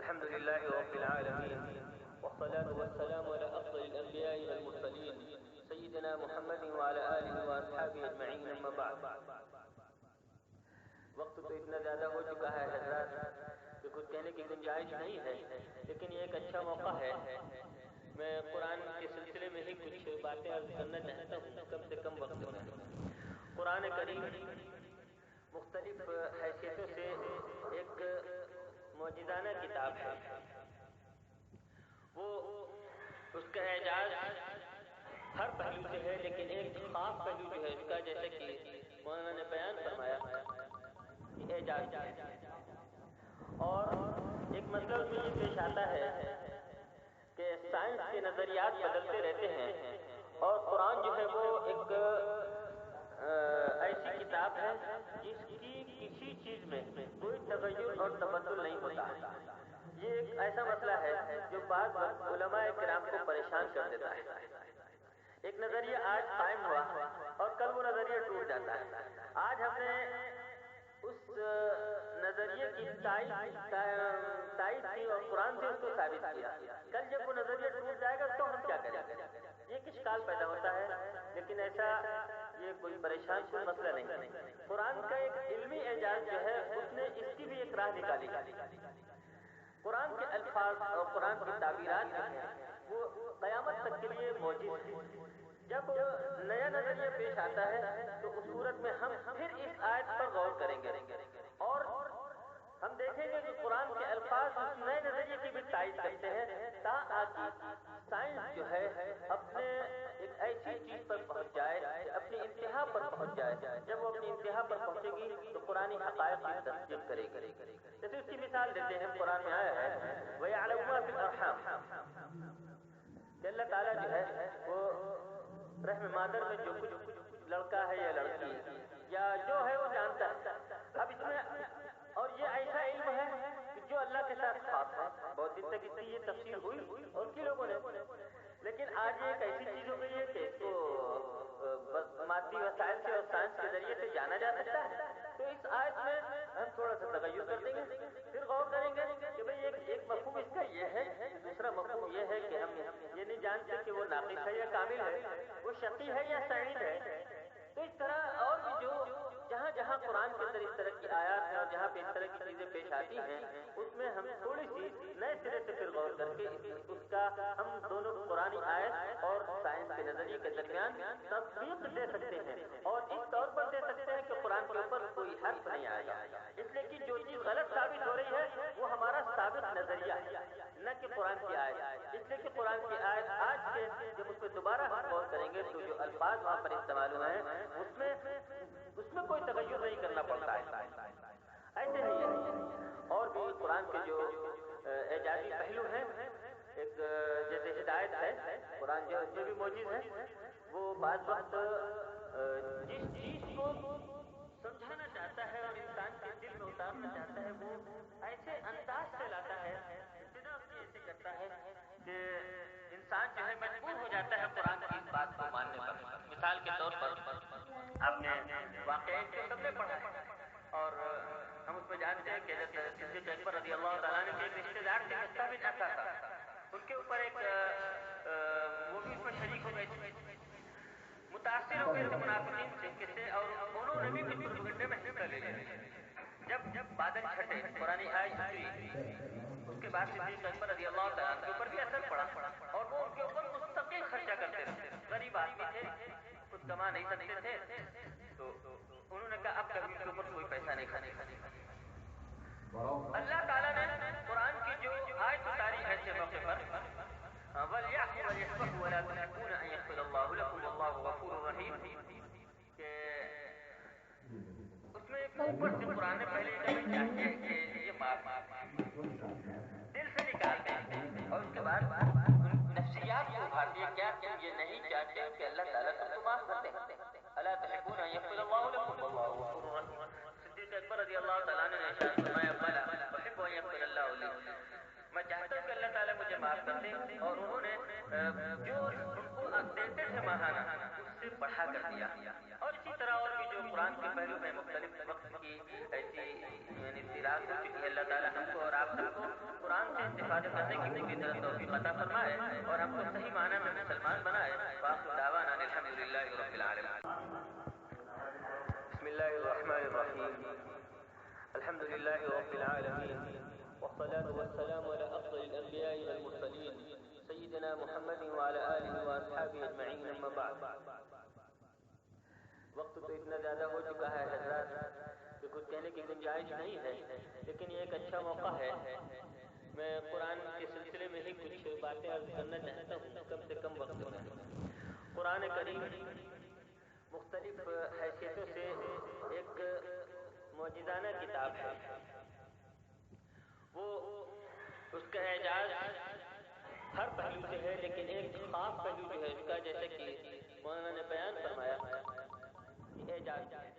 الحمد لله رب العالمين والصلاة والسلام على أفضل الأنبياء والمرسلين سيدنا محمد وعلى آله وأصحابه أجمعين أما بعد. وقت تو اتنا زیادہ ہو چکا ہے حضرات کہ کچھ کہنے کی گنجائش نہیں ہے، لیکن یہ ایک اچھا موقع ہے. میں قرآن کے سلسلے میں ہی کچھ باتیں عرض کرنا چاہتا ہوں کم سے کم وقت میں. قرآن کریم مختلف حیثیتوں سے ایک معجزانہ کتاب ہے. وہ اس کا اعجاز ہر پہلو سے ہے، لیکن ایک خاص پہلو جو ہے اس کا، جیسے کہ مولانا نے بیان فرمایا کہ اعجاز ہے. اور ایک مسئلہ اس میں یہ پیش آتا ہے کہ سائنس کے نظریات بدلتے رہتے ہیں، اور قرآن جو ہے وہ ایک ایسی کتاب ہے جس کی کسی چیز میں کوئی تغیر اور تبدل نہیں ہوتا. یہ ایک ایسا مسئلہ ہے جو بعض وقت علماء کرام کو پریشان کر دیتا ہے. ایک نظریہ آج قائم ہوا اور کل وہ نظریہ ٹوٹ جاتا ہے. آج ہم نے اس نظریے کی تائید کی اور قرآن سے اس کو ثابت کیا. کل جب وہ نظریہ ٹوٹ جائے گا تو ہم کیا کریں گے؟ یہ کس کال پیدا ہوتا ہے، لیکن ایسا یہ کوئی پریشان کن مسئلہ نہیں. قرآن کا ایک علمی اعجاز جو ہے اس نے اس کی بھی ایک راہ نکالی. قرآن کے الفاظ اور قرآن کی تعبیرات جو ہیں وہ قیامت تک کے لیے موجود ہیں. جب نیا نظریہ پیش آتا ہے تو اس صورت میں ہم پھر اس آیت پر غور کریں گے اور ہم دیکھیں گے کہ قرآن کے الفاظ اس نئے نظریے کی بھی تائید کرتے ہیں، تاکہ سائنس جو ہے اپنے ایک ایسی چیز پر پہنچ جائے، اپنی انتہا پر پہنچ جائے. جب وہ اپنی انتہا پر پہنچے گی تو قرآنی حقائق کی تصدیق کرے گی. جیسے اس کی مثال دیتے ہیں، قرآن میں آیا ہے وَيَعْلَمُ مَا فِي الْأَرْحَامِ، کہ اللہ تعالیٰ جو ہے وہ رحم مادر میں جو کچھ لڑکا ہے یا لڑکی یا جو ہے وہ جانتا ہے. اب اس میں اور یہ ایسا علم ہے کہ جو اللہ کے ساتھ خاص ہے. بہت دن تک اس کی یہ تفسیر ہوئی اور کی لوگوں نے، لیکن آج یہ ایک ایسی چیز ہو گئی ہے کہ اس کو مادی وسائل سے اور سائنس کے ذریعے سے جانا جا سکتا ہے. تو اس آیت میں ہم تھوڑا سا تغیر کر دیں گے، پھر غور کریں گے کہ بھئی ایک مفہوم اس کا یہ ہے، دوسرا مفہوم یہ ہے کہ ہم یہ نہیں جانتے کہ وہ ناقص ہے یا کامل ہے، وہ شقی ہے یا سعید ہے. تو اس طرح اور بھی جو جہاں جہاں قرآن کے اندر اس طرح کی آیات ہیں اور جہاں پہ اس طرح کی چیزیں پیش آتی ہیں، اس میں ہم تھوڑی سی نئے سرے سے پھر غور کر کے اس کا ہم دونوں قرآنی آیت اور سائنس کے نظریے کے درمیان تطبیق دے سکتے ہیں. اور اس طور پر دے سکتے ہیں کہ قرآن کے اوپر کوئی حرف نہیں آئے گا، اس لیے کہ جو چیز غلط ثابت ہو رہی ہے وہ ہمارا ثابت نظریہ ہے، نہ کہ قرآن کی آیت. اس لیے کہ قرآن کی آیت آج کے جب اس پہ دوبارہ ہم غور کریں گے تو جو الفاظ وہاں پر استعمال ہوئے ہیں اس میں کوئی تغیر نہیں کرنا پڑتا ہے. ایسے ہی اور بھی قرآن کے جو اعجازی پہلو ہیں، ایک جیسے ہدایت ہے، قرآن جو اس میں بھی موجود ہے. وہ بعض وقت جس چیز کو سمجھانا چاہتا ہے اور انسان کے دل میں اتارنا چاہتا ہے وہ ایسے انداز سے لاتا ہے، ابتدا اس کی ایسے کرتا ہے کہ انسان جو ہے مجبور ہو جاتا ہے قرآن کی اس بات کو ماننے پر. مثال کے طور پر آپ نے واقعہ کو سب نے پڑھا ہے اور ہم اس میں جانتے ہیں کہ حضرت صدیق اکبر رضی اللہ تعالیٰ عنہ کے ایک رشتے دار تھے، قصہ بھی ایسا تھا. ان کے اوپر ایک وہ بھی اس میں شریک ہو گئے تھے، متاثر ہو گئے تھے منافقین سے اور انہوں نے بھی کچھ پروپیگنڈے میں حصہ لے لیا. جب بادل چھٹے، قرآنی آیت اتری، اس کے بعد صدیق اکبر رضی اللہ تعالیٰ عنہ کے اوپر بھی اثر پڑا اور وہ ان کے اوپر مستقل خرچہ کرتے رہے. غریب آدمی تھے، کچھ کما نہیں سکتے تھے، تو انہوں نے کہا اب کبھی ان کے اوپر کوئی پیسہ نہیں خرچ. اللہ تعالیٰ نے قرآن کی جو آیت اتاری ہے ایسے موقع پر وَلْيَعْفُوا وَلْيَصْفَحُوا وَلَا تُحِبُّونَ أَن يَغْفِرَ اللَّهُ لَكُمْ وَاللَّهُ غَفُورٌ رَحِيمٌ، کہ اس میں اوپر سے قرآن نے پہلے کبھی چاہیے کہ یہ معاف دل سے نکالتے ہیں اور اس کے بعد نفسیات کو ابھارتی ہے. کیا تم یہ نہیں چاہتے کہ اللہ تعالیٰ تم کو معاف کر دے؟ أَلَا تُحِبُّونَ أَن يَغْفِرَ اللَّهُ لَكُمْ وَاللَّهُ غَفُورٌ رَحِيمٌ. صدیق اکبر رضی اللہ تعالیٰ نے ارشاد فرمایا بلا أحب أن يغفر الله لي، میں چاہتا ہوں کہ اللہ تعالیٰ مجھے معاف کر دے. اور انہوں نے جو ان کو دیتے تھے ماہانہ اس سے بڑھا کر دیا. اور اسی طرح اور بھی جو قرآن کے پہلو میں مختلف وقت کی ایسی یعنی سیرات ہو چکی ہے. اللہ تعالیٰ ہم کو اور آپ سب کو قرآن سے استفادہ کرنے کی پوری طرح توفیق عطا فرمائے اور ہم کو صحیح معنی میں مسلمان بنائے. وآخر دعوانا الحمدللہ رب العالمین. بسم اللہ الرحمن الرحیم. الحمد للہ رب العالمین والصلاة والسلام على أفضل الأنبياء والمرسلين سيدنا محمد وعلى آله وأصحابه أجمعين. أما بعد. وقت تو اتنا زیادہ ہو چکا ہے حضرات کہ کچھ کہنے کی گنجائش نہیں ہے، لیکن یہ ایک اچھا موقع ہے. میں قرآن کے سلسلے میں ہی کچھ باتیں عرض کرنا چاہتا ہوں کم سے کم وقت میں. قرآن کریم مختلف حیثیتوں سے ایک معجزانہ کتاب ہے. وہ اس کا اعجاز ہر پہلو سے ہے، لیکن ایک خاص پہلو جو ہے اس کا، جیسے کہ مولانا نے بیان فرمایا، یہ اعجاز ہے.